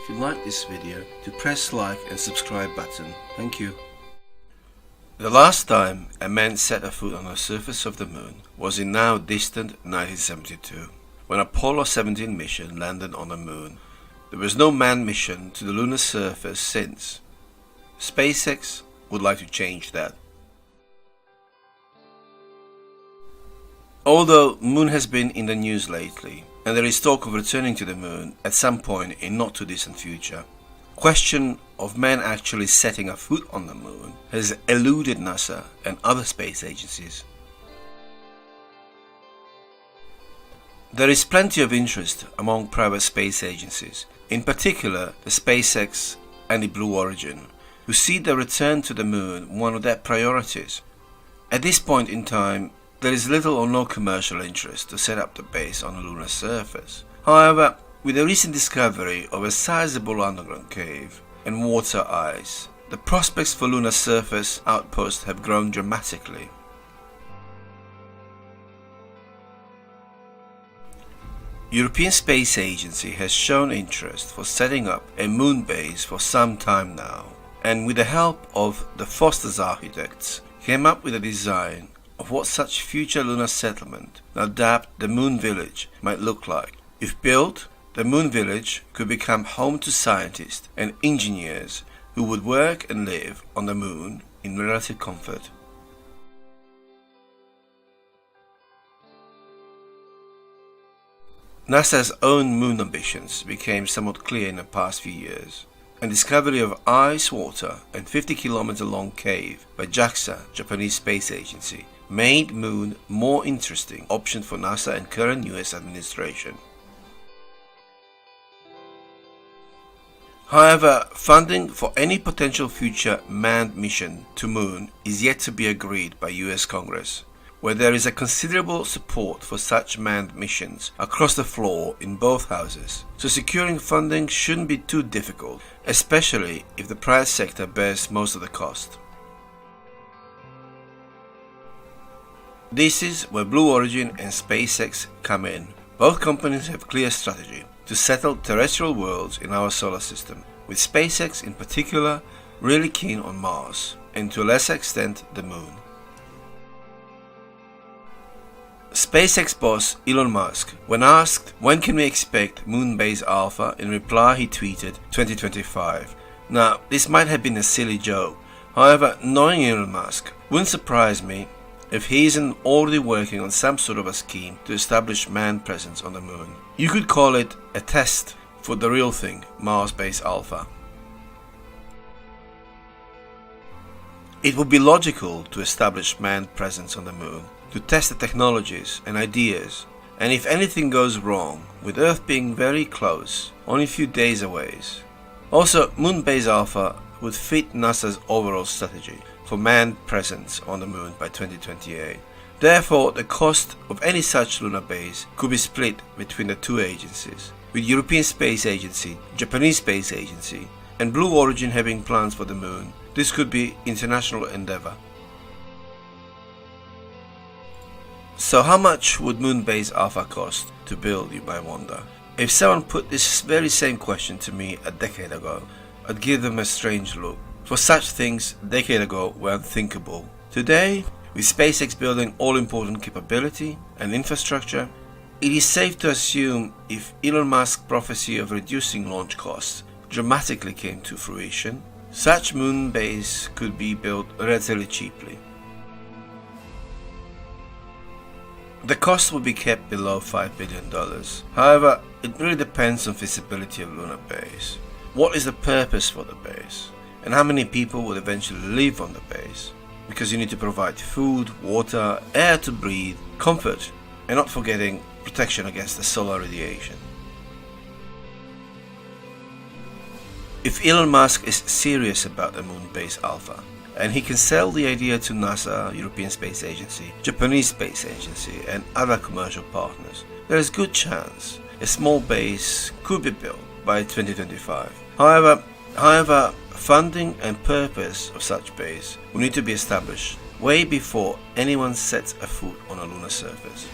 if you like this video to press like and subscribe button. Thank you. The last time a man set a foot on the surface of the moon was in now distant 1972, when Apollo 17 mission landed on the moon. There was no manned mission to the lunar surface since. SpaceX would like to change that. Although moon has been in the news lately, and there is talk of returning to the moon at some point in not too distant future, question of man actually setting a foot on the moon has eluded NASA and other space agencies. There is plenty of interest among private space agencies, in particular the SpaceX and the Blue Origin, who see the return to the moon one of their priorities. At this point in time, there is little or no commercial interest to set up the base on the lunar surface. However, with the recent discovery of a sizable underground cave and water ice, the prospects for lunar surface outposts have grown dramatically. European Space Agency has shown interest for setting up a moon base for some time now, and with the help of the Foster's architects, came up with a design of what such future lunar settlement, adapt the moon village, might look like. If built, the moon village could become home to scientists and engineers who would work and live on the moon in relative comfort. NASA's own moon ambitions became somewhat clear in the past few years, and discovery of ice, water and 50-kilometer long cave by JAXA, Japanese Space Agency, made moon more interesting option for NASA and current US administration. However, funding for any potential future manned mission to moon is yet to be agreed by US Congress, where there is a considerable support for such manned missions across the floor in both houses, so securing funding shouldn't be too difficult, especially if the private sector bears most of the cost. This is where Blue Origin and SpaceX come in. Both companies have clear strategy to settle terrestrial worlds in our solar system, with SpaceX in particular really keen on Mars, and to a lesser extent the Moon. SpaceX boss Elon Musk, when asked when can we expect Moon Base Alpha, in reply he tweeted 2025. Now, this might have been a silly joke, however, knowing Elon Musk, wouldn't surprise me if he isn't already working on some sort of a scheme to establish manned presence on the moon. You could call it a test for the real thing, Mars Base Alpha. It would be logical to establish manned presence on the moon, to test the technologies and ideas, and if anything goes wrong, with Earth being very close, only a few days away. Also, Moon Base Alpha would fit NASA's overall strategy for manned presence on the moon by 2028. Therefore, the cost of any such lunar base could be split between the two agencies, with European Space Agency, Japanese Space Agency, and Blue Origin having plans for the moon. This could be international endeavor. So how much would Moon Base Alpha cost to build, you might wonder? If someone put this very same question to me a decade ago, I'd give them a strange look. For such things a decade ago were unthinkable. Today, with SpaceX building all-important capability and infrastructure, it is safe to assume if Elon Musk's prophecy of reducing launch costs dramatically came to fruition, such moon base could be built relatively cheaply. The cost would be kept below $5 billion. However, it really depends on feasibility of lunar base. What is the purpose for the base? And how many people will eventually live on the base? Because you need to provide food, water, air to breathe, comfort, and not forgetting protection against the solar radiation. If Elon Musk is serious about the Moon Base Alpha, and he can sell the idea to NASA, European Space Agency, Japanese Space Agency, and other commercial partners, there is good chance a small base could be built by 2025. However, funding and purpose of such base will need to be established way before anyone sets a foot on a lunar surface.